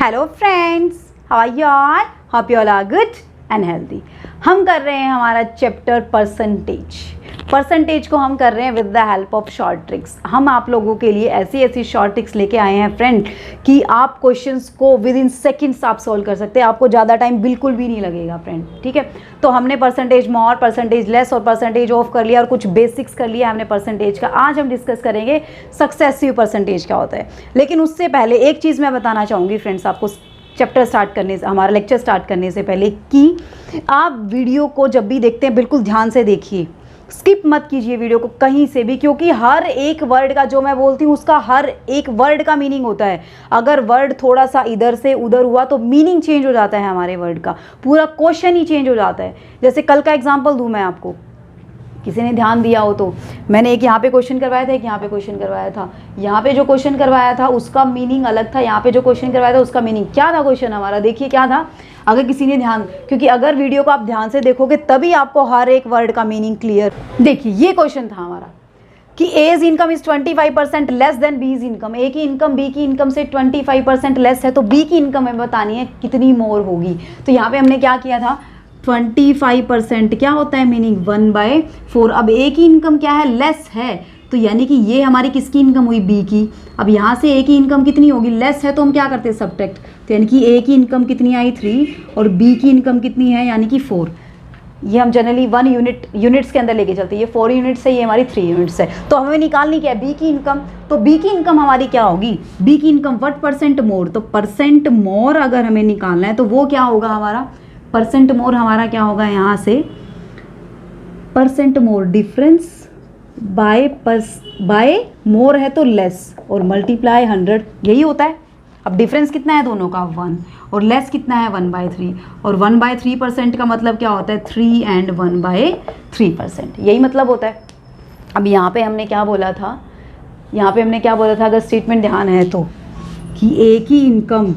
Hello friends, how are you all? Hope you all are good and healthy. हम कर रहे हैं हमारा चैप्टर परसेंटेज को हम कर रहे हैं with the help of short tricks. हम आप लोगों के लिए ऐसी शॉर्ट ट्रिक्स लेके आए हैं फ्रेंड कि आप क्वेश्चंस को विद इन सेकेंड्स आप सॉल्व कर सकते हैं। आपको ज़्यादा टाइम बिल्कुल भी नहीं लगेगा फ्रेंड, ठीक है। तो हमने परसेंटेज मोर, परसेंटेज लेस और परसेंटेज ऑफ कर लिया और कुछ बेसिक्स कर लिया हमने परसेंटेज का। आज हम डिस्कस करेंगे सक्सेसिव परसेंटेज क्या होता है। लेकिन उससे पहले एक चीज़ मैं बताना चाहूँगी फ्रेंड्स आपको, चैप्टर स्टार्ट करने से, हमारा लेक्चर स्टार्ट करने से पहले, कि आप वीडियो को जब भी देखते हैं बिल्कुल ध्यान से देखिए, स्किप मत कीजिए वीडियो को कहीं से भी, क्योंकि हर एक वर्ड का जो मैं बोलती हूँ उसका हर एक वर्ड का मीनिंग होता है। अगर वर्ड थोड़ा सा इधर से उधर हुआ तो मीनिंग चेंज हो जाता है, हमारे वर्ड का पूरा क्वेश्चन ही चेंज हो जाता है। जैसे कल का एग्जांपल दूँ मैं आपको, किसी ने ध्यान दिया हो तो, मैंने एक यहाँ पे क्वेश्चन करवाया था, एक यहाँ पे क्वेश्चन करवाया था। यहाँ पे जो क्वेश्चन करवाया था उसका मीनिंग अलग था, यहाँ पे जो क्वेश्चन करवाया था उसका मीनिंग क्या था। क्वेश्चन हमारा देखिए क्या था, अगर किसी ने ध्यान, क्योंकि अगर वीडियो को आप ध्यान से देखोगे तभी आपको हर एक वर्ड का मीनिंग क्लियर। देखिए ये क्वेश्चन था हमारा कि A's income is 25% less than B's income. A की इनकम बी की इनकम से 25% लेस है, तो बी की इनकम हमें बतानी है कितनी मोर होगी। तो यहाँ पे हमने क्या किया था, 25% क्या होता है मीनिंग 1/4। अब ए की इनकम क्या है, लेस है, तो यानी कि ये हमारी किसकी इनकम हुई, बी की। अब यहाँ से ए की इनकम कितनी होगी, लेस है, तो हम क्या करते हैं सब्ट्रैक्ट, तो यानी कि ए की इनकम कितनी आई 3 और बी की इनकम कितनी है यानी कि 4। ये हम जनरली 1 यूनिट्स के अंदर लेके चलते हैं, ये 4 यूनिट्स है, ये हमारी 3 यूनिट्स है। तो हमें निकालनी क्या है, बी की इनकम। तो बी की इनकम हमारी क्या होगी, बी की इनकम व्हाट परसेंट मोर। तो परसेंट मोर अगर हमें निकालना है तो वो क्या होगा हमारा, परसेंट मोर हमारा क्या होगा, यहाँ से परसेंट मोर डिफरेंस बाय मोर है तो लेस और मल्टीप्लाई 100, यही होता है। अब डिफरेंस कितना है दोनों का 1 और लेस कितना है 1/3, और 1/3% का मतलब क्या होता है 3 and 1/3%, यही मतलब होता है। अब यहाँ पे हमने क्या बोला था, यहाँ पे हमने क्या बोला था, अगर स्टेटमेंट ध्यान है तो, कि ए की इनकम,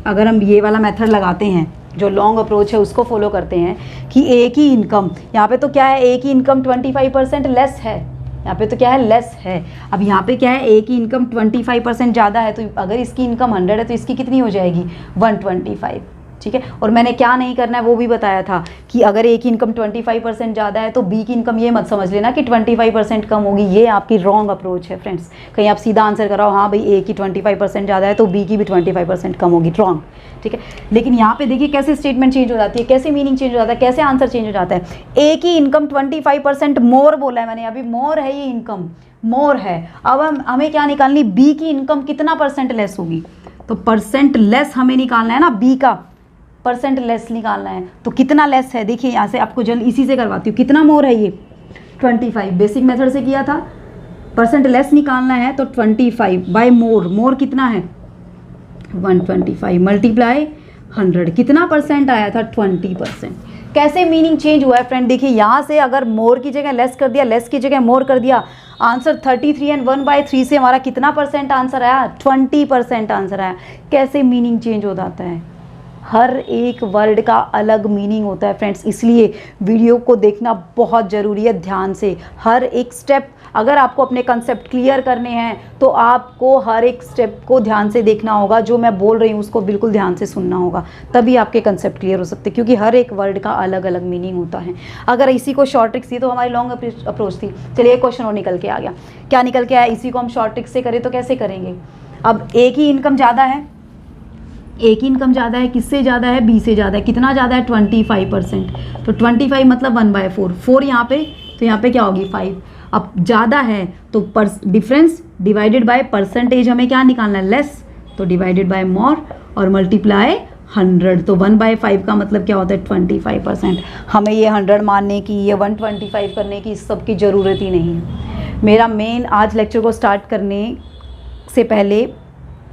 अगर हम ये वाला मेथड लगाते हैं जो लॉन्ग अप्रोच है उसको फॉलो करते हैं, कि ए की इनकम, यहाँ पे तो क्या है, ए की इनकम 25% लेस है, यहाँ पे तो क्या है, लेस है। अब यहाँ पे क्या है, ए की इनकम 25% ज़्यादा है, तो अगर इसकी इनकम 100 है तो इसकी कितनी हो जाएगी 125, ठीक है। और मैंने क्या नहीं करना है वो भी बताया था, कि अगर ए की इनकम 25% ज़्यादा है तो बी की इनकम ये मत समझ लेना कि 25% कम होगी, ये आपकी रॉन्ग अप्रोच है फ्रेंड्स। कहीं आप सीधा आंसर कराओ, हाँ भाई ए की 25% ज़्यादा है तो बी की भी 25% कम होगी, रॉन्ग, ठीक है। लेकिन यहाँ पे देखिए कैसे स्टेटमेंट चेंज हो जाती है, कैसे मीनिंग चेंज हो जाता है, कैसे आंसर चेंज हो जाता है। ए की इनकम 25% मोर बोला है मैंने, अभी मोर है, ये इनकम मोर है। अब हमें क्या निकालनी, बी की इनकम कितना परसेंट लेस होगी, तो परसेंट लेस हमें निकालना है ना, बी का परसेंट लेस निकालना है। तो कितना लेस है, देखिए यहाँ से आपको जल्द इसी से करवाती हूँ, कितना मोर है ये 25, बेसिक मेथड से किया था। परसेंट लेस निकालना है तो 25 बाय मोर, मोर कितना है 125 मल्टीप्लाई 100, कितना परसेंट आया था 20%। कैसे मीनिंग चेंज हुआ है फ्रेंड, देखिए यहाँ से अगर मोर की जगह लेस कर दिया, लेस की जगह मोर कर दिया, आंसर 33 एंड 1/3 से हमारा कितना परसेंट आंसर आया, 20% आंसर आया। कैसे मीनिंग चेंज हो जाता है, हर एक वर्ड का अलग मीनिंग होता है फ्रेंड्स, इसलिए वीडियो को देखना बहुत ज़रूरी है ध्यान से। हर एक स्टेप, अगर आपको अपने कंसेप्ट क्लियर करने हैं तो आपको हर एक स्टेप को ध्यान से देखना होगा, जो मैं बोल रही हूँ उसको बिल्कुल ध्यान से सुनना होगा, तभी आपके कंसेप्ट क्लियर हो सकते हैं, क्योंकि हर एक वर्ड का अलग अलग मीनिंग होता है। अगर इसी को शॉर्ट ट्रिक्स थी तो हमारी लॉन्ग अप्रोच थी। चलिए एक क्वेश्चन और निकल के आ गया, क्या निकल के आया, इसी को हम शॉर्ट ट्रिक्स से करें तो कैसे करेंगे। अब ए की इनकम ज़्यादा है, ए की इनकम ज़्यादा है, किससे ज़्यादा है, बी से ज़्यादा है, कितना ज़्यादा है 25%, तो 25 मतलब 1/4, 4 यहाँ पे, तो यहाँ पे क्या होगी 5। अब ज़्यादा है तो डिफरेंस डिवाइडेड बाय परसेंटेज हमें क्या निकालना है, लेस, तो डिवाइडेड बाय मोर और मल्टीप्लाई 100, तो 1/5 का मतलब क्या होता है 25%। हमें ये 100 मानने की, ये 125 करने की, इस सब की ज़रूरत ही नहीं है। मेरा मेन आज लेक्चर को स्टार्ट करने से पहले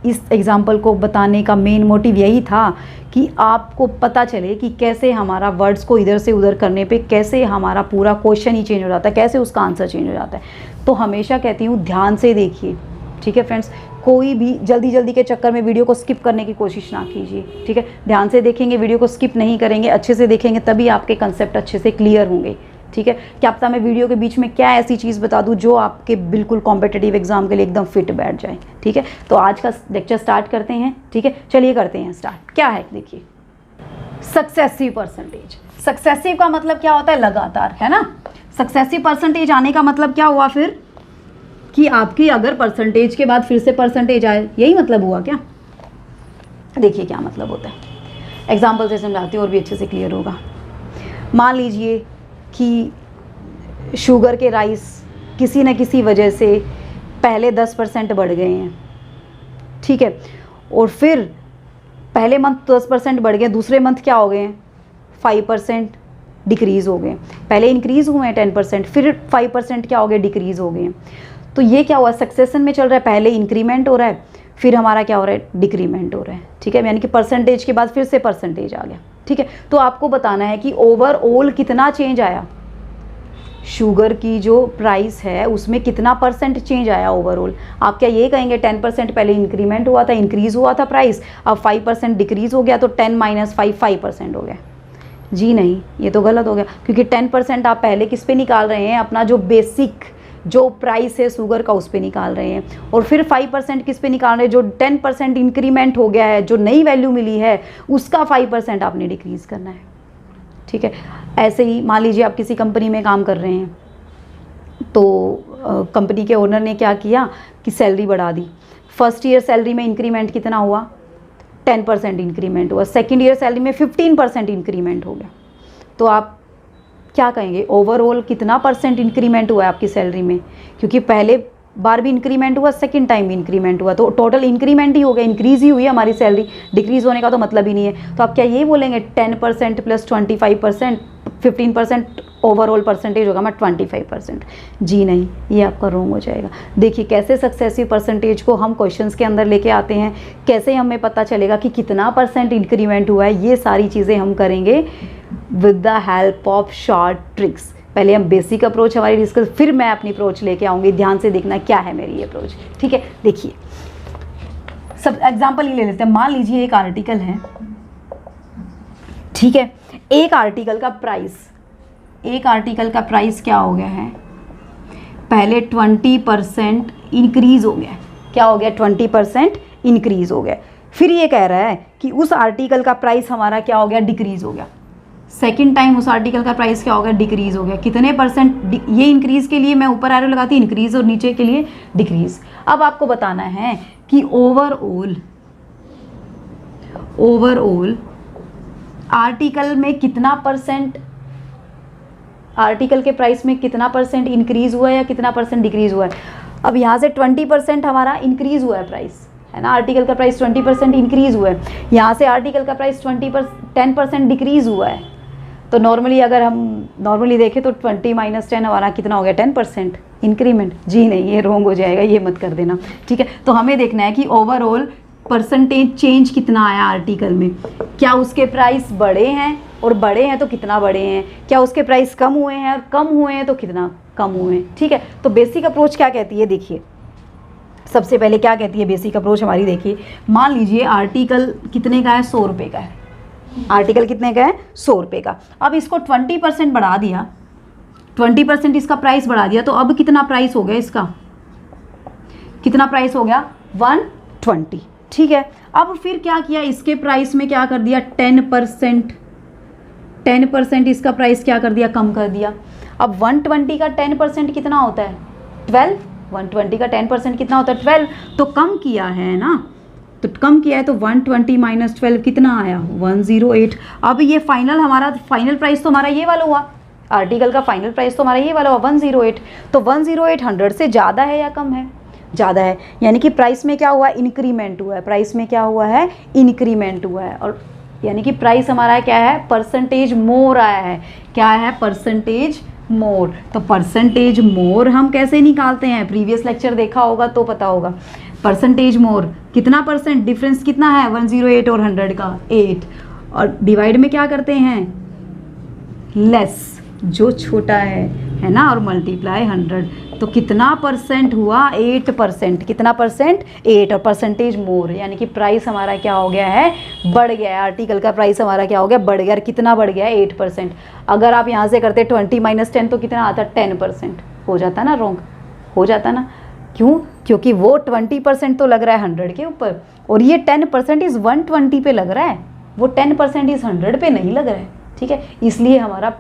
इस एग्जाम्पल को बताने का मेन मोटिव यही था कि आपको पता चले कि कैसे हमारा वर्ड्स को इधर से उधर करने पे कैसे हमारा पूरा क्वेश्चन ही चेंज हो जाता है, कैसे उसका आंसर चेंज हो जाता है। तो हमेशा कहती हूँ ध्यान से देखिए, ठीक है फ्रेंड्स, कोई भी जल्दी के चक्कर में वीडियो को स्किप करने की कोशिश ना कीजिए, ठीक है। ध्यान से देखेंगे, वीडियो को स्किप नहीं करेंगे, अच्छे से देखेंगे, तभी आपके कंसेप्ट अच्छे से क्लियर होंगे, ठीक है। क्या पता मैं वीडियो के बीच में क्या ऐसी चीज़ बता दूं जो आपके बिल्कुल कॉम्पिटिटिव एग्जाम के लिए एकदम फिट बैठ जाए, ठीक है। तो आज का लेक्चर स्टार्ट करते हैं, ठीक है। चलिए करते हैं स्टार्ट। क्या है देखिए, सक्सेसिव परसेंटेज। सक्सेसिव का मतलब क्या होता है, लगातार, है ना। सक्सेसिव परसेंटेज आने का मतलब क्या हुआ फिर, कि आपकी अगर परसेंटेज के बाद फिर से परसेंटेज आए, यही मतलब हुआ क्या। देखिए क्या मतलब होता है, एग्जाम्पल से समझाती हूँ और भी अच्छे से क्लियर होगा। मान लीजिए कि शुगर के राइस किसी न किसी वजह से पहले 10% बढ़ गए हैं, ठीक है, और फिर पहले मंथ 10% बढ़ गए, दूसरे मंथ क्या हो गए हैं 5% डिक्रीज़ हो गए। पहले इंक्रीज़ हुए हैं 10%, फिर 5% क्या हो गए, डिक्रीज़ हो गए। तो ये क्या हुआ, सक्सेशन में चल रहा है, पहले इंक्रीमेंट हो रहा है, फिर हमारा क्या हो रहा है, डिक्रीमेंट हो रहा है, ठीक है। यानी कि परसेंटेज के बाद फिर से परसेंटेज आ गया, ठीक है। तो आपको बताना है कि ओवरऑल कितना चेंज आया, शुगर की जो प्राइस है उसमें कितना परसेंट चेंज आया ओवरऑल। आप क्या ये कहेंगे 10% पहले इंक्रीमेंट हुआ था, इंक्रीज़ हुआ था प्राइस, अब 5% डिक्रीज़ हो गया, तो 10 - 5 5% हो गया। जी नहीं, ये तो गलत हो गया, क्योंकि 10% आप पहले किस पे निकाल रहे हैं, अपना जो बेसिक जो प्राइस है शुगर का उस पे निकाल रहे हैं, और फिर 5% किस पे निकाल रहे हैं, जो 10% इंक्रीमेंट हो गया है, जो नई वैल्यू मिली है उसका 5% आपने डिक्रीज़ करना है, ठीक है। ऐसे ही मान लीजिए आप किसी कंपनी में काम कर रहे हैं, तो कंपनी के ओनर ने क्या किया कि सैलरी बढ़ा दी। फर्स्ट ईयर सैलरी में इंक्रीमेंट कितना हुआ, 10% इंक्रीमेंट हुआ। सेकेंड ईयर सैलरी में 15% इंक्रीमेंट हो गया। तो आप क्या कहेंगे, ओवरऑल कितना परसेंट इंक्रीमेंट हुआ है आपकी सैलरी में, क्योंकि पहले बार भी इंक्रीमेंट हुआ, सेकंड टाइम भी इंक्रीमेंट हुआ, तो टोटल इंक्रीमेंट ही हो गया, इंक्रीज ही हुई हमारी सैलरी, डिक्रीज होने का तो मतलब ही नहीं है। तो आप क्या ये बोलेंगे 10% + 25%, 15% ओवरऑल परसेंटेज होगा, मैं 25%। जी नहीं, ये आपका रॉन्ग हो जाएगा। देखिए कैसे सक्सेसिव परसेंटेज को हम क्वेश्चंस के अंदर लेके आते हैं, कैसे हमें पता चलेगा कि कितना परसेंट इंक्रीमेंट हुआ है, ये सारी चीज़ें हम करेंगे with the help of short tricks. पहले हम बेसिक अप्रोच हमारी डिस्कस, फिर मैं अपनी अप्रोच लेके आऊँगी। ध्यान से देखना क्या है मेरी अप्रोच, ठीक है। देखिए सब एग्जांपल ही ले लेते हैं। मान लीजिए एक आर्टिकल है, ठीक है। एक आर्टिकल का प्राइस क्या हो गया है, पहले 20% इंक्रीज़ हो गया। क्या हो गया, 20% इंक्रीज़ हो गया। फिर ये कह रहा है कि उस आर्टिकल का प्राइस हमारा क्या हो गया, डिक्रीज़ हो गया। सेकेंड टाइम उस आर्टिकल का प्राइस क्या हो गया, डिक्रीज़ हो गया। कितने परसेंट, ये इंक्रीज़ के लिए मैं ऊपर एरो लगाती हूँ इंक्रीज़, और नीचे के लिए डिक्रीज़। अब आपको बताना है कि ओवरऑल आर्टिकल में कितना परसेंट, आर्टिकल के प्राइस में कितना परसेंट इंक्रीज़ हुआ है या कितना परसेंट डिक्रीज़ हुआ है। अब यहाँ से 20% हमारा इंक्रीज़ हुआ है प्राइस, है ना। आर्टिकल का प्राइस 20% इंक्रीज़ हुआ है, यहाँ से आर्टिकल का प्राइस 10% डिक्रीज़ हुआ है। तो नॉर्मली अगर हम नॉर्मली देखें तो 20 - 10 हमारा कितना हो गया, 10% इंक्रीमेंट। जी नहीं, ये रॉन्ग हो जाएगा, ये मत कर देना, ठीक है। तो हमें देखना है कि ओवरऑल परसेंटेज चेंज कितना आया आर्टिकल में। क्या उसके प्राइस बढ़े हैं, और बढ़े हैं तो कितना बढ़े हैं, क्या उसके प्राइस कम हुए हैं, और कम हुए हैं तो कितना कम हुए हैं, ठीक है। तो बेसिक अप्रोच क्या कहती है, देखिए सबसे पहले क्या कहती है बेसिक अप्रोच हमारी। देखिए मान लीजिए आर्टिकल कितने का है, 100 रुपये का है। आर्टिकल कितने का है, 100 रुपये का। अब इसको 20% बढ़ा दिया, 20% इसका प्राइस बढ़ा दिया, तो अब कितना प्राइस हो गया इसका, कितना प्राइस हो गया, 120, ठीक है। अब फिर क्या किया, इसके प्राइस में क्या कर दिया, 10% इसका प्राइस क्या कर दिया, कम कर दिया। अब 120 का 10% कितना होता है, 12। 120 का 10% कितना होता है, 12। तो कम किया है ना, तो कम किया है, तो 120 - 12 कितना आया, 108। अब ये हमारा फाइनल प्राइस तो हमारा ये वाला हुआ, आर्टिकल का फाइनल प्राइस तो हमारा ये वाला हुआ 108। तो 108 100 से ज़्यादा है या कम है, ज़्यादा है। यानी कि प्राइस में क्या हुआ, इंक्रीमेंट हुआ है। प्राइस में क्या हुआ है, इंक्रीमेंट हुआ है। और यानी कि प्राइस हमारा क्या है, परसेंटेज मोर आया है। क्या है, परसेंटेज मोर। तो परसेंटेज मोर हम कैसे निकालते हैं, प्रीवियस लेक्चर देखा होगा तो पता होगा। परसेंटेज मोर कितना परसेंट, डिफरेंस कितना है 108 और 100 का 8, और डिवाइड में क्या करते हैं, लेस, जो छोटा है है ना, और मल्टीप्लाई 100, तो कितना परसेंट हुआ, 8%। कितना परसेंट, 8, और परसेंटेज मोर, यानी कि प्राइस हमारा क्या हो गया है, बढ़ गया है। आर्टिकल का प्राइस हमारा क्या हो गया, बढ़ गया। और कितना बढ़ गया है, 8%। अगर आप यहाँ से करते 20 - 10 तो कितना आता, 10%। हो जाता ना रॉन्ग, हो जाता ना, क्यों, क्योंकि वो 20% तो लग रहा है 100 के ऊपर, और ये 10% इज़ 120 पे लग रहा है, वो 10% इज़ 100 पे नहीं लग रहा है। ठीक है, इसलिए हमारा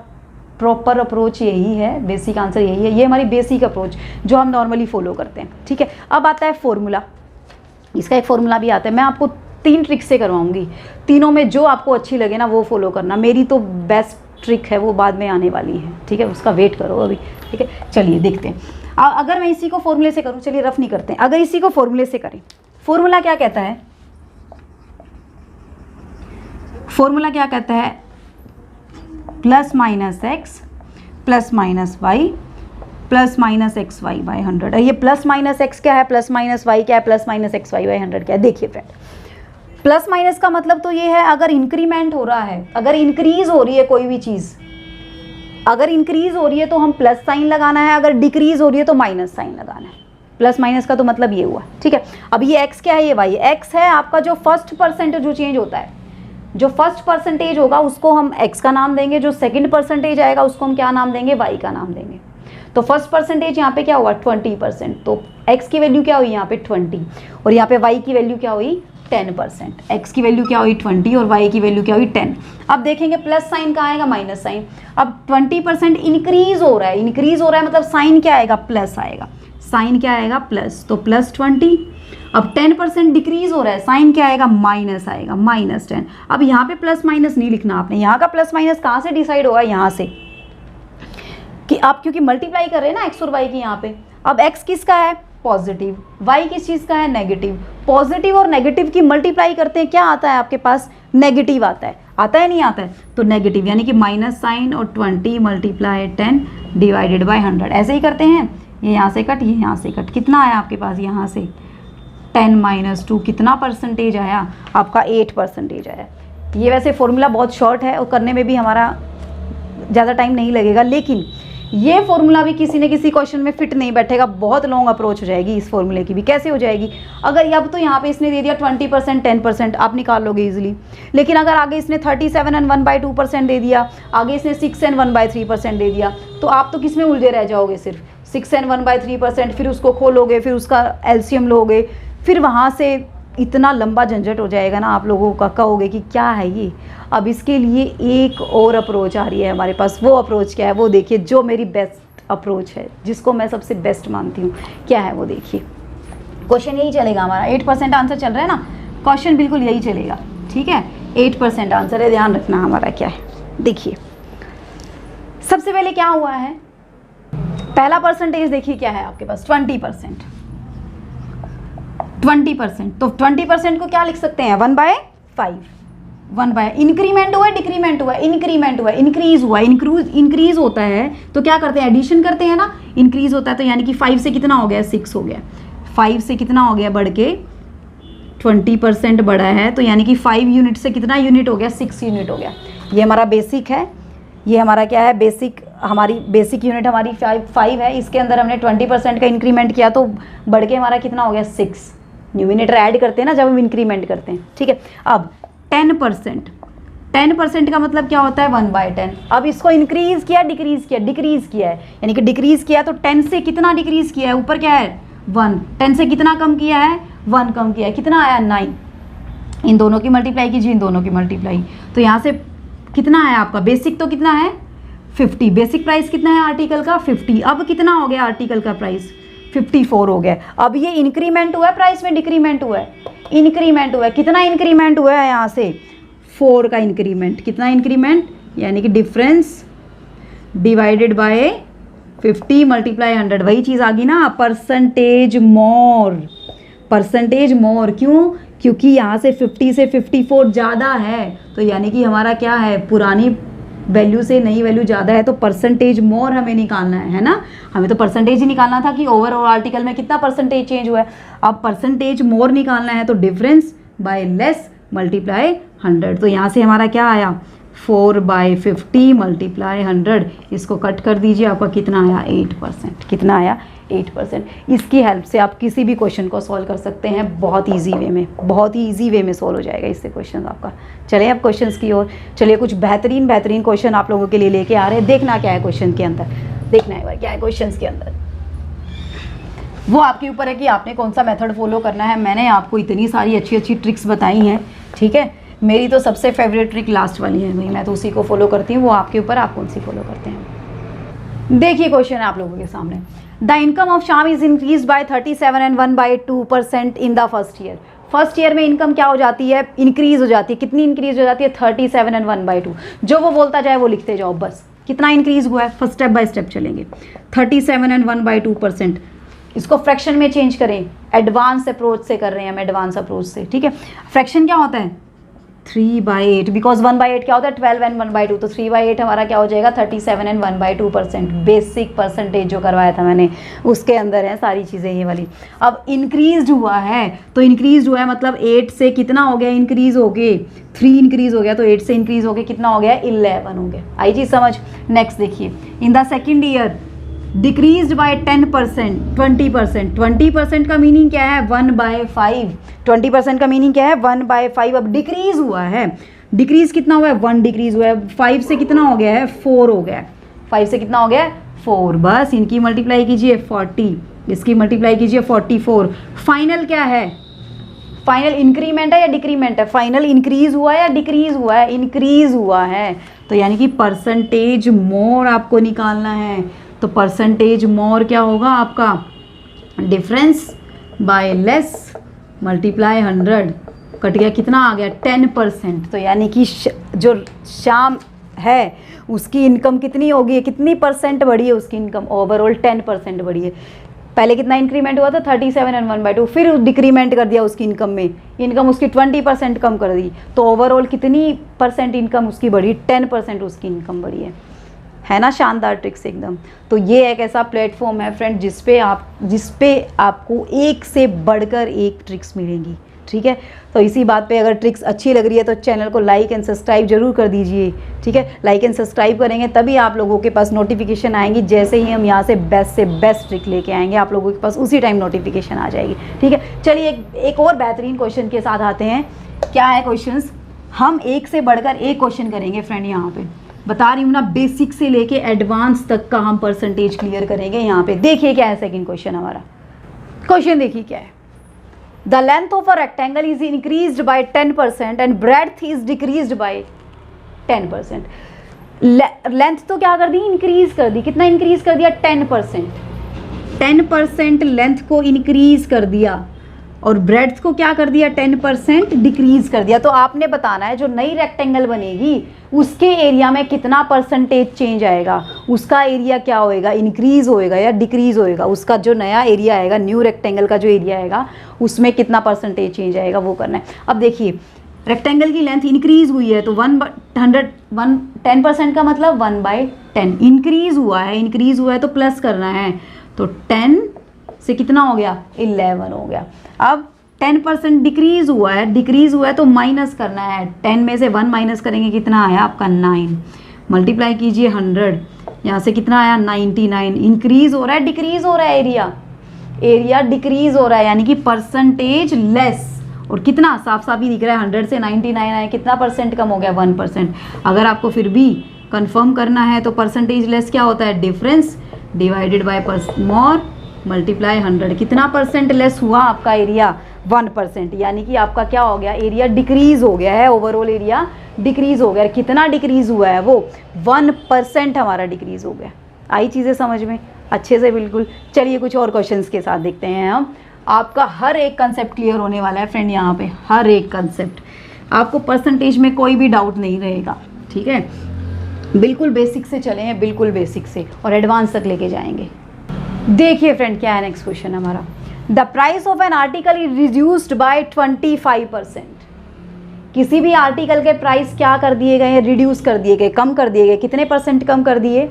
प्रॉपर अप्रोच यही है, बेसिक आंसर यही है। ये हमारी बेसिक अप्रोच जो हम नॉर्मली फॉलो करते हैं। ठीक है, अब आता है फॉर्मूला। इसका एक फॉर्मूला भी आता है, मैं आपको 3 ट्रिक से करवाऊंगी, तीनों में जो आपको अच्छी लगे ना वो फॉलो करना। मेरी तो बेस्ट ट्रिक है वो बाद में आने वाली है। ठीक है, उसका वेट करो अभी। ठीक है, चलिए देखते हैं। अगर मैं इसी को फॉर्मूले से करूँ, चलिए रफ नहीं करते हैं, अगर इसी को फॉर्मूले से करें, फॉर्मूला क्या कहता है, फॉर्मूला क्या कहता है, +-x +-y +-xy/100। ये +-x क्या है, +-y क्या है, +-xy/100 क्या है। देखिए फ्रेंड, प्लस माइनस का मतलब तो ये है, अगर इंक्रीमेंट हो रहा है, अगर इंक्रीज हो रही है कोई भी चीज़, अगर इंक्रीज हो रही है तो हम प्लस साइन लगाना है, अगर डिक्रीज हो रही है तो माइनस साइन लगाना है। प्लस माइनस का तो मतलब ये हुआ। ठीक है, अब ये x क्या है, ये y। x है आपका जो फर्स्ट परसेंटेज जो चेंज होता है, जो फर्स्ट परसेंटेज होगा उसको हम x का नाम देंगे, जो सेकंड परसेंटेज आएगा उसको हम क्या नाम देंगे, y का नाम देंगे। तो फर्स्ट परसेंटेज यहाँ पे क्या हुआ, 20%, तो x की वैल्यू क्या हुई यहाँ पे 20, और यहाँ पे y की वैल्यू क्या हुई 10%। x की वैल्यू क्या हुई 20 और y की वैल्यू क्या हुई 10। अब देखेंगे प्लस साइन कहाँ आएगा, माइनस साइन। अब 20% इंक्रीज हो रहा है, इंक्रीज हो रहा है मतलब साइन क्या आएगा, प्लस आएगा। साइन क्या आएगा, प्लस, तो +20। अब 10% डिक्रीज हो रहा है, साइन क्या आएगा, माइनस आएगा, -10। अब यहाँ पे प्लस माइनस नहीं लिखना आपने, यहाँ का प्लस माइनस कहाँ से डिसाइड होगा, यहाँ से, कि आप क्योंकि मल्टीप्लाई कर रहे हैं ना x और y की यहाँ पे। अब x किसका है, पॉजिटिव, y किस चीज़ का है, नेगेटिव। पॉजिटिव और नेगेटिव की मल्टीप्लाई करते हैं, क्या आता है आपके पास, नेगेटिव आता है। आता है नहीं आता है, तो नेगेटिव, यानी कि माइनस साइन और 20 × 10 / 100 ऐसे ही करते हैं। ये यहाँ से कट, ये यहाँ से कट, कितना आया आपके पास यहाँ से 10 - 2, कितना परसेंटेज आया आपका, 8% आया। ये वैसे फॉर्मूला बहुत शॉर्ट है और करने में भी हमारा ज़्यादा टाइम नहीं लगेगा, लेकिन ये फॉर्मूला भी किसी न किसी क्वेश्चन में फिट नहीं बैठेगा, बहुत लॉन्ग अप्रोच हो जाएगी इस फॉर्मूले की भी। कैसे हो जाएगी, अगर अब तो यहाँ पे इसने दे दिया 20% 10%, आप निकाल लोगे इजीली, लेकिन अगर आगे इसने 37 और 1/2% दे दिया, आगे इसने 6 और 1/3% दे दिया, तो आप तो किस में उलझे रह जाओगे, सिर्फ 6 और 1/3%, फिर उसको खोलोगे, फिर उसका एलसीएम लोगे, फिर वहाँ से इतना लंबा झंझट हो जाएगा ना, आप लोगों का कहोगे कि क्या है ये। अब इसके लिए एक और अप्रोच आ रही है हमारे पास, वो अप्रोच क्या है, वो देखिए, जो मेरी बेस्ट अप्रोच है, जिसको मैं सबसे बेस्ट मानती हूँ, क्या है वो देखिए। क्वेश्चन यही चलेगा हमारा, 8% आंसर चल रहा है ना, क्वेश्चन बिल्कुल यही चलेगा। ठीक है, 8% आंसर है, ध्यान रखना हमारा क्या है। देखिए सबसे पहले क्या हुआ है, पहला परसेंटेज देखिए क्या है आपके पास, 20%। तो 20% को क्या लिख सकते हैं, 1/5। इंक्रीमेंट हुआ, डिक्रीमेंट हुआ, इंक्रीमेंट हुआ, इंक्रीज हुआ, इंक्रीज होता है तो क्या करते हैं, एडिशन करते हैं ना, इंक्रीज होता है तो यानी कि 5 से कितना हो गया, 6 हो गया। 5 से कितना हो गया, बढ़ के 20% बढ़ा है, तो यानी कि 5 यूनिट से कितना यूनिट हो गया, 6 यूनिट हो गया। ये हमारा बेसिक है, ये हमारा क्या है, बेसिक, हमारी बेसिक यूनिट हमारी 5 है। इसके अंदर हमने 20% का इंक्रीमेंट किया तो बढ़ के हमारा कितना हो गया, 6। न्यूमिनेटर ऐड करते हैं ना जब हम इंक्रीमेंट करते हैं। ठीक है, अब 10% का मतलब क्या होता है, 1/10। अब इसको इंक्रीज किया, डिक्रीज किया, डिक्रीज किया है, यानी कि डिक्रीज किया तो 10 से कितना डिक्रीज किया है, ऊपर क्या है 1, 10 से कितना कम किया है, 1 कम किया है, कितना आया 9। इन दोनों की मल्टीप्लाई कीजिए, इन दोनों की मल्टीप्लाई, तो यहाँ से कितना है आपका, बेसिक तो कितना है 50, बेसिक प्राइस कितना है आर्टिकल का 50। अब कितना हो गया आर्टिकल का प्राइस, 54 हो गया। अब ये इंक्रीमेंट हुआ है प्राइस में, डिक्रीमेंट हुआ है, इंक्रीमेंट हुआ है, कितना इंक्रीमेंट हुआ है यहाँ से 4 का इंक्रीमेंट, कितना इंक्रीमेंट, यानी कि डिफरेंस डिवाइडेड बाय 50 × 100, वही चीज़ आ गई ना, परसेंटेज मोर, परसेंटेज मोर। क्यों, क्योंकि यहाँ से 50 से 54 ज़्यादा है, तो यानी कि हमारा क्या है, पुरानी वैल्यू से नई वैल्यू ज़्यादा है, तो परसेंटेज मोर हमें निकालना है ना। हमें तो परसेंटेज ही निकालना था कि ओवरऑल आर्टिकल में कितना परसेंटेज चेंज हुआ है। अब परसेंटेज मोर निकालना है तो डिफरेंस बाय लेस × 100, तो यहाँ से हमारा क्या आया 4/50 मल्टीप्लाई 100, इसको कट कर दीजिए, आपका कितना आया 8%। कितना आया 8%। इसकी हेल्प से आप किसी भी क्वेश्चन को सॉल्व कर सकते हैं बहुत ईजी वे में, बहुत ही ईजी वे में सॉल्व हो जाएगा इससे क्वेश्चन आपका। चलिए अब क्वेश्चंस की ओर चलिए, कुछ बेहतरीन क्वेश्चन आप लोगों के लिए लेके आ रहे हैं। देखना क्या है क्वेश्चन के अंदर, देखना है क्या है क्वेश्चन के अंदर, वो आपके ऊपर है कि आपने कौन सा मेथड फॉलो करना है। मैंने आपको इतनी सारी अच्छी अच्छी ट्रिक्स बताई हैं, ठीक है। मेरी तो सबसे फेवरेट ट्रिक लास्ट वाली है भाई, मैं तो उसी को फॉलो करती हूँ, वो आपके ऊपर आप कौन सी फॉलो करते हैं। देखिए क्वेश्चन है आप लोगों के सामने, the income of Shyam is increase by 37 and 1/2% in the first year. First year में इनकम क्या हो जाती है, इंक्रीज हो जाती है। कितनी इंक्रीज हो जाती है, 37 and 1/2। जो वो बोलता जाए वो लिखते जाओ बस, कितना इंक्रीज हुआ है, फर्स्ट स्टेप बाय स्टेप चलेंगे। 37 and 1/2%, इसको फ्रैक्शन में चेंज करें, एडवांस अप्रोच से कर रहे हैं हम, एडवांस अप्रोच से, ठीक है। फ्रैक्शन क्या होता है 3/8, बिकॉज 1/8 क्या होता है 12 and 1/2, तो 3/8 हमारा क्या हो जाएगा 37 and 1/2%। बेसिक परसेंटेज जो करवाया था मैंने उसके अंदर है सारी चीज़ें ये वाली। अब इंक्रीज हुआ है, तो इंक्रीज हुआ है मतलब 8 से कितना हो गया, इंक्रीज हो गए 3 इंक्रीज हो गया, तो 8 से इंक्रीज हो गया कितना हो गया 11 हो गया। आई चीज समझ। नेक्स्ट देखिए, in the second year decrease by 10%, 20%। 20% का मीनिंग क्या है 1/5। 20% का मीनिंग क्या है 1/5। अब डिक्रीज हुआ है, डिक्रीज कितना हुआ है 1 डिक्रीज हुआ है, 5 से कितना हो गया है 4 हो गया है, 5 से कितना हो गया है 4। बस इनकी मल्टीप्लाई कीजिए 40, इसकी मल्टीप्लाई कीजिए 44। फाइनल क्या है, फाइनल इंक्रीमेंट है या डिक्रीमेंट है, फाइनल इंक्रीज हुआ है या डिक्रीज हुआ है, इंक्रीज हुआ है। तो यानी कि परसेंटेज मोर आपको निकालना है, तो परसेंटेज मोर क्या होगा आपका, difference bye less multiply 100, cut गया कितना आ गया 10%। तो यानी कि जो श्याम है उसकी इनकम कितनी होगी, कितनी परसेंट बढ़ी है उसकी इनकम, ओवरऑल 10% बढ़ी है। पहले कितना इंक्रीमेंट हुआ था 37 and 1/2, फिर डिक्रीमेंट कर दिया उसकी इनकम में, इनकम उसकी 20% कम कर दी, तो ओवरऑल कितनी परसेंट इनकम उसकी बढ़ी, 10% उसकी इनकम बढ़ी है ना। शानदार ट्रिक्स एकदम। तो ये एक ऐसा प्लेटफॉर्म है फ्रेंड जिस पे आपको एक से बढ़कर एक ट्रिक्स मिलेंगी, ठीक है। तो इसी बात पे अगर ट्रिक्स अच्छी लग रही है तो चैनल को लाइक एंड सब्सक्राइब जरूर कर दीजिए, ठीक है। लाइक एंड सब्सक्राइब करेंगे तभी आप लोगों के पास नोटिफिकेशन आएंगी, जैसे ही हम यहाँ से बेस्ट ट्रिक लेके आएंगे आप लोगों के पास उसी टाइम नोटिफिकेशन आ जाएगी, ठीक है। चलिए एक और बेहतरीन क्वेश्चन के साथ आते हैं। क्या है क्वेश्चन, हम एक से बढ़कर एक क्वेश्चन करेंगे फ्रेंड। यहाँ पे बता रही हूँ ना, बेसिक से लेके एडवांस तक का हम परसेंटेज क्लियर करेंगे। यहाँ पे देखिए क्या है सेकंड क्वेश्चन हमारा। क्वेश्चन देखिए क्या है, the length of a rectangle is increased by 10% and breadth is decreased bye 10%। Length तो क्या कर दी, इंक्रीज कर दी। कितना इंक्रीज कर दिया 10%। 10% लेंथ को इंक्रीज कर दिया और ब्रेड्थ को क्या कर दिया 10% डिक्रीज कर दिया। तो आपने बताना है जो नई रेक्टेंगल बनेगी उसके एरिया में कितना परसेंटेज चेंज आएगा, उसका एरिया क्या होएगा, इंक्रीज होएगा या डिक्रीज होएगा। उसका जो नया एरिया आएगा, न्यू रेक्टेंगल का जो एरिया आएगा उसमें कितना परसेंटेज चेंज आएगा वो करना है। अब देखिए रेक्टेंगल की लेंथ इंक्रीज हुई है तो 10% का मतलब 1/10 इंक्रीज हुआ है तो प्लस करना है, तो 10 से कितना हो गया 11 हो गया। अब 10% डिक्रीज हुआ है तो माइनस करना है, 10 में से 1 माइनस करेंगे कितना आया आपका 9, मल्टीप्लाई कीजिए 100, यहाँ से कितना आया 99। इंक्रीज हो रहा है डिक्रीज हो रहा है, एरिया डिक्रीज हो रहा है यानी कि परसेंटेज लेस, और कितना साफ साफ ही दिख रहा है 100 से 99 आया, कितना परसेंट कम हो गया 1%। अगर आपको फिर भी कंफर्म करना है तो परसेंटेज लेस क्या होता है, difference divided by more multiply 100। कितना परसेंट लेस हुआ आपका एरिया 1%, यानी कि आपका क्या हो गया एरिया डिक्रीज हो गया है, ओवरऑल एरिया डिक्रीज हो गया। कितना डिक्रीज हुआ है वो 1% हमारा डिक्रीज हो गया। आई चीज़ें समझ में अच्छे से बिल्कुल। चलिए कुछ और क्वेश्चंस के साथ देखते हैं हम। आपका हर एक कंसेप्ट क्लियर होने वाला है फ्रेंड, यहाँ पे हर एक कंसेप्ट आपको परसेंटेज में कोई भी डाउट नहीं रहेगा, ठीक है। बिल्कुल बेसिक से चले हैं, बिल्कुल बेसिक से और एडवांस तक लेके जाएंगे। देखिए फ्रेंड क्या है नेक्स्ट क्वेश्चन हमारा, the price of an article is reduced by 25%। किसी भी आर्टिकल के प्राइस क्या कर दिए गए, रिड्यूस कर दिए गए, कम कर दिए गए। कितने परसेंट कम कर दिए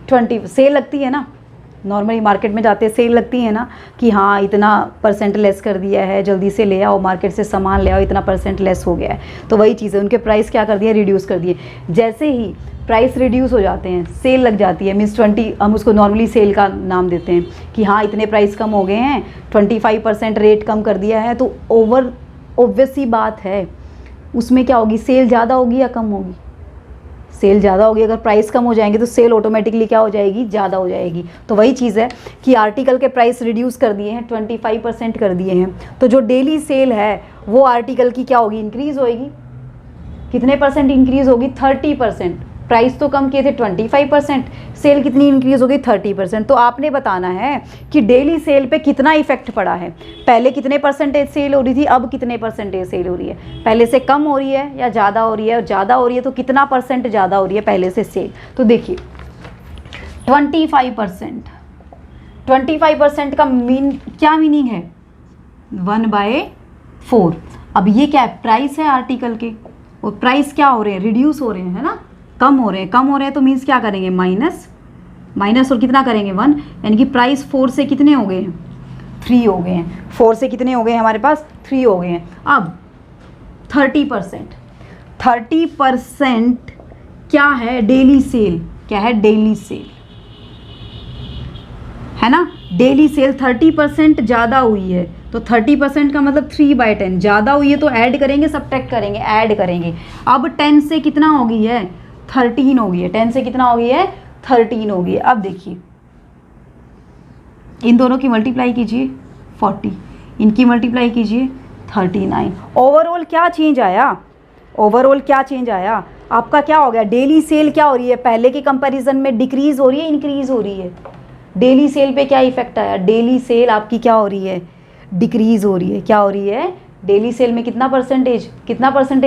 20। सेल लगती है ना, नॉर्मली मार्केट में जाते सेल लगती है ना कि हाँ इतना % लेस कर दिया है, जल्दी से ले आओ, मार्केट से सामान ले आओ, इतना % लेस हो गया है। तो वही चीज़ है, उनके प्राइस क्या कर दिए, रिड्यूस कर दिए। जैसे ही प्राइस रिड्यूस हो जाते हैं, सेल लग जाती है, मीन्स 20, हम उसको नॉर्मली सेल का नाम देते हैं कि हाँ इतने प्राइस कम हो गए हैं, 25% रेट कम कर दिया है, तो ऑब्वियस सी बात है उसमें क्या होगी, सेल ज़्यादा होगी या कम होगी, सेल ज़्यादा होगी। अगर प्राइस कम हो जाएंगे तो सेल ऑटोमेटिकली क्या हो जाएगी, ज़्यादा हो जाएगी। तो वही चीज़ है कि आर्टिकल के प्राइस रिड्यूस कर दिए हैं, 25% कर दिए हैं, तो जो डेली सेल है वो आर्टिकल की क्या होगी, इंक्रीज़ होएगी। कितने % इंक्रीज़ होगी, 30%। प्राइस तो कम किए थे 25%, सेल कितनी इंक्रीज़ होगी, 30%। तो आपने बताना है कि डेली सेल पे कितना इफेक्ट पड़ा है। पहले कितने % सेल हो रही थी, अब कितने % सेल हो रही है, पहले से कम हो रही है या ज़्यादा हो रही है, और ज़्यादा हो रही है तो कितना % ज़्यादा हो रही है पहले से सेल। तो देखिए 25% का क्या मीनिंग है, 1/4। अब ये क्या है, प्राइस है आर्टिकल के, और प्राइस क्या हो रहे हैं, रिड्यूस हो रहे हैं, है ना, कम हो रहे हैं, तो मीन्स क्या करेंगे, माइनस और कितना करेंगे 1, यानी कि प्राइस 4 से कितने हो गए हैं, 3 हो गए हैं। 4 से कितने हो गए हैं हमारे पास, 3 हो गए हैं। अब 30% क्या है, डेली सेल। क्या है, डेली सेल, है ना, डेली सेल 30% ज़्यादा हुई है, तो 30% का मतलब 3/10 ज़्यादा हुई है, तो ऐड करेंगे, सब्ट्रैक्ट करेंगे, ऐड करेंगे। अब 10 से कितना हो गई है, 13 हो गई है, 10 से कितना हो गई है, 13 हो गई है। अब देखिए इन दोनों की मल्टीप्लाई कीजिए 40, इनकी मल्टीप्लाई कीजिए 39। ओवरऑल क्या चेंज आया, ओवरऑल क्या चेंज आया, आपका क्या हो गया, डेली सेल क्या हो रही है, पहले के कंपैरिजन में डिक्रीज हो रही है, इंक्रीज हो रही है। डेली सेल पे क्या इफेक्ट आया, डेली सेल आपकी क्या हो रही है, डिक्रीज हो रही है। क्या हो रही है, डेली सेल में कितना %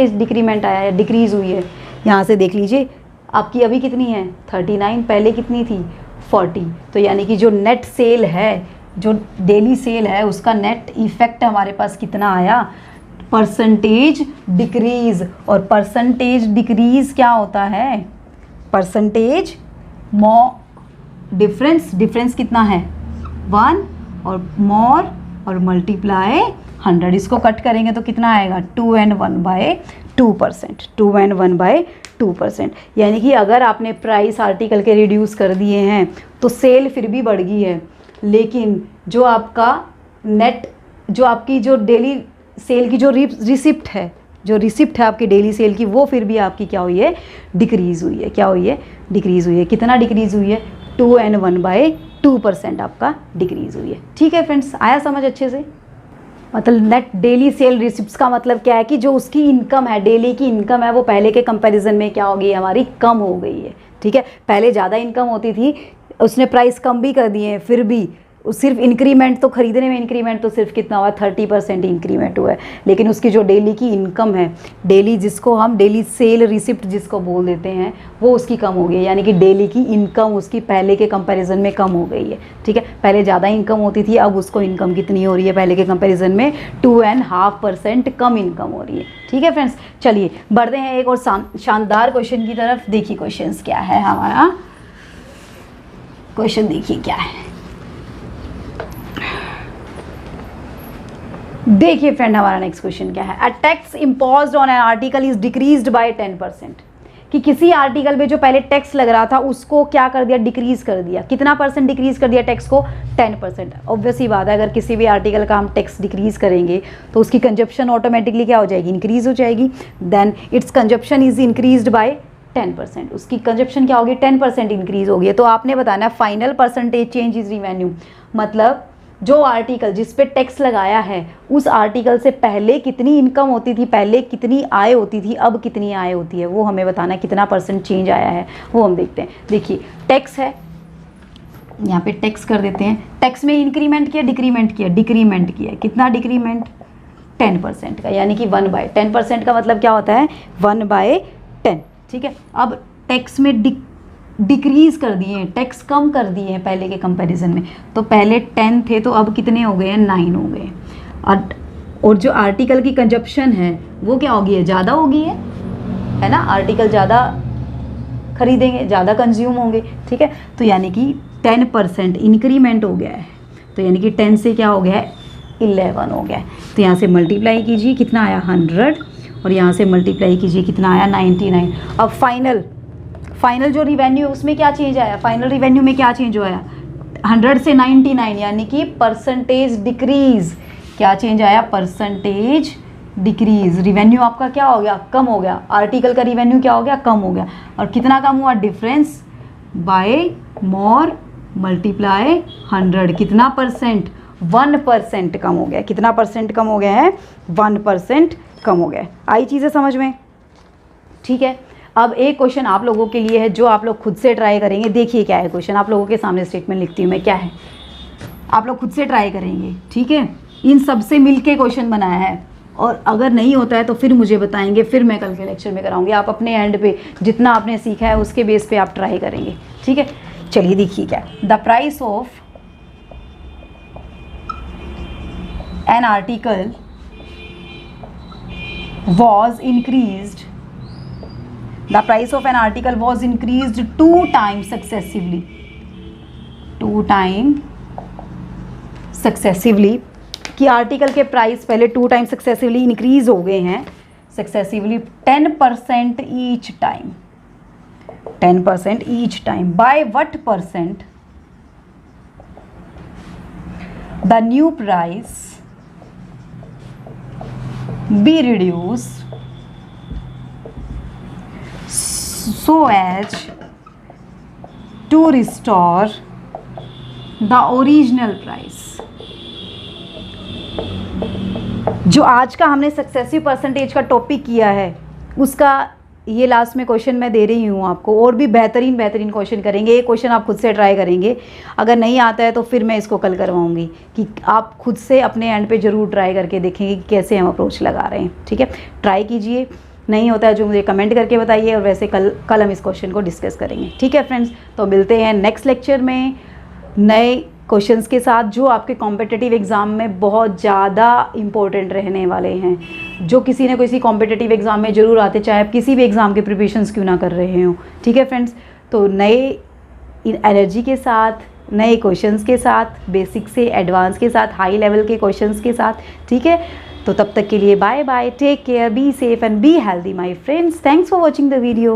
डिक्रीमेंट आया है, डिक्रीज हुई है। यहाँ से देख लीजिए आपकी अभी कितनी है 39, पहले कितनी थी 40। तो यानी कि जो नेट सेल है, जो डेली सेल है, उसका नेट इफेक्ट हमारे पास कितना आया, % डिक्रीज। और % डिक्रीज क्या होता है, % डिफरेंस कितना है 1, और मोर और मल्टीप्लाई 100, इसको कट करेंगे तो कितना आएगा 2n1/2%, 2n1/2%। यानी कि अगर आपने प्राइस आर्टिकल के रिड्यूस कर दिए हैं तो सेल फिर भी बढ़ गई है, लेकिन जो आपका नेट, जो आपकी जो डेली सेल की जो रिसिप्ट है, जो रिसिप्ट है आपकी डेली सेल की, वो फिर भी आपकी क्या हुई है, डिक्रीज़ हुई है। क्या हुई है, डिक्रीज़ हुई है। कितना डिक्रीज़ हुई है, 2n1/2% आपका डिक्रीज़ हुई है। ठीक है फ्रेंड्स, आया समझ अच्छे से। मतलब नेट डेली सेल रिसिप्ट्स का मतलब क्या है कि जो उसकी इनकम है, डेली की इनकम है, वो पहले के कंपैरिजन में क्या हो गई है, हमारी कम हो गई है। ठीक है, पहले ज़्यादा इनकम होती थी, उसने प्राइस कम भी कर दिए हैं, फिर भी सिर्फ इंक्रीमेंट तो खरीदने में इंक्रीमेंट तो सिर्फ कितना हुआ, 30% इंक्रीमेंट हुआ है, लेकिन उसकी जो डेली की इनकम है, डेली जिसको हम डेली सेल रिसिप्ट जिसको बोल देते हैं, वो उसकी कम हो गई है। यानी कि डेली की इनकम उसकी पहले के कंपैरिजन में कम हो गई है। ठीक है, पहले ज़्यादा इनकम होती थी, अब उसको इनकम कितनी हो रही है, पहले के कंपेरिजन में 2.5% कम इनकम हो रही है। ठीक है फ्रेंड्स, चलिए बढ़ते हैं एक और शानदार क्वेश्चन की तरफ। देखिए क्वेश्चन क्या है हमारा, क्वेश्चन देखिए क्या है। देखिए फ्रेंड, हमारा नेक्स्ट क्वेश्चन क्या है, a tax imposed on an article is decreased bye 10%। कि किसी आर्टिकल पे जो पहले टैक्स लग रहा था उसको क्या कर दिया, डिक्रीज कर दिया। कितना % डिक्रीज कर दिया टैक्स को, 10%। ऑब्वियस ही बात है, अगर किसी भी आर्टिकल का हम टैक्स डिक्रीज करेंगे तो उसकी कंजप्शन ऑटोमेटिकली क्या हो जाएगी, इंक्रीज हो जाएगी। Then it's consumption is increased by 10%, उसकी कंजप्शन क्या होगी, 10% इंक्रीज होगी। तो आपने बताना फाइनल % चेंज इज रिवेन्यू, मतलब जो आर्टिकल जिस पे टैक्स लगाया है उस आर्टिकल से पहले कितनी इनकम होती थी, पहले कितनी आय होती थी, अब कितनी आय होती है, वो हमें बताना, कितना % चेंज आया है वो हम देखते हैं। देखिए टैक्स है, यहाँ पे टैक्स कर देते हैं। टैक्स में इंक्रीमेंट किया, डिक्रीमेंट किया, डिक्रीमेंट किया, कितना डिक्रीमेंट, 10% का, यानी कि 1/10% का मतलब क्या होता है, 1/10। ठीक है, अब टैक्स में डिक्रीज़ कर दिए हैं, टैक्स कम कर दिए हैं पहले के कंपैरिजन में। तो पहले 10 थे तो अब कितने हो गए हैं, 9 हो गए। और जो आर्टिकल की कंजप्शन है वो क्या होगी है, ज़्यादा होगी है ना, आर्टिकल ज़्यादा खरीदेंगे, ज़्यादा कंज्यूम होंगे। ठीक है, तो यानी कि 10% इंक्रीमेंट हो गया है, तो यानी कि 10 से क्या हो गया है 11 हो गया है। तो यहाँ से मल्टीप्लाई कीजिए, कितना आया 100, और यहाँ से मल्टीप्लाई कीजिए, कितना आया 99। अब फाइनल जो रिवेन्यू उसमें क्या चेंज आया, फाइनल रिवेन्यू में क्या चेंज आया 100 से 99, यानी कि परसेंटेज डिक्रीज। क्या चेंज आया, परसेंटेज डिक्रीज। रिवेन्यू आपका क्या हो गया, कम हो गया। आर्टिकल का रिवेन्यू क्या हो गया, कम हो गया। और कितना कम हुआ, डिफरेंस बाय मोर मल्टीप्लाई 100। कितना परसेंट, 1% कम हो गया। कितना परसेंट कम हो गया है, 1% कम हो गया। आई चीज़ें समझ में, ठीक है। अब एक क्वेश्चन आप लोगों के लिए है जो आप लोग खुद से ट्राई करेंगे। देखिए क्या है क्वेश्चन, आप लोगों के सामने स्टेटमेंट लिखती हूँ मैं, क्या है आप लोग खुद से ट्राई करेंगे, ठीक है। इन सब से मिलके क्वेश्चन बनाया है, और अगर नहीं होता है तो फिर मुझे बताएंगे, फिर मैं कल के लेक्चर में कराऊंगी। आप अपने एंड पे जितना आपने सीखा है उसके बेस पे आप ट्राई करेंगे, ठीक है। चलिए देखिए क्या, the price of an article was increased, the price of an article was increased 2 times successively, 2 times successively, कि आर्टिकल के प्राइस पहले 2 टाइम सक्सेसिवली इंक्रीज हो गए हैं, successively 10% each time, 10% each time. By what percent the new price be reduced so as to restore the original price। जो आज का हमने सक्सेसिव परसेंटेज का टॉपिक किया है उसका ये लास्ट में क्वेश्चन मैं दे रही हूँ आपको, और भी बेहतरीन क्वेश्चन करेंगे। ये क्वेश्चन आप खुद से ट्राई करेंगे, अगर नहीं आता है तो फिर मैं इसको कल करवाऊँगी कि आप खुद से अपने एंड पे ज़रूर ट्राई करके देखेंगे कि कैसे हम अप्रोच लगा रहे हैं, ठीक है। ट्राई कीजिए, नहीं होता है जो मुझे कमेंट करके बताइए, और वैसे कल हम इस क्वेश्चन को डिस्कस करेंगे, ठीक है फ्रेंड्स। तो मिलते हैं नेक्स्ट लेक्चर में नए क्वेश्चंस के साथ जो आपके कॉम्पिटिटिव एग्ज़ाम में बहुत ज़्यादा इम्पोर्टेंट रहने वाले हैं, जो किसी न किसी कॉम्पिटिटिव एग्ज़ाम में ज़रूर आते, चाहे आप किसी भी एग्ज़ाम के प्रिपरेशंस क्यों ना कर रहे हो, ठीक है फ्रेंड्स। तो नए एनर्जी के साथ, नए क्वेश्चंस के साथ, बेसिक से एडवांस के साथ, हाई लेवल के क्वेश्चंस के साथ, ठीक है। तो तब तक के लिए bye bye, take care, be safe and be healthy my friends. Thanks for watching the video.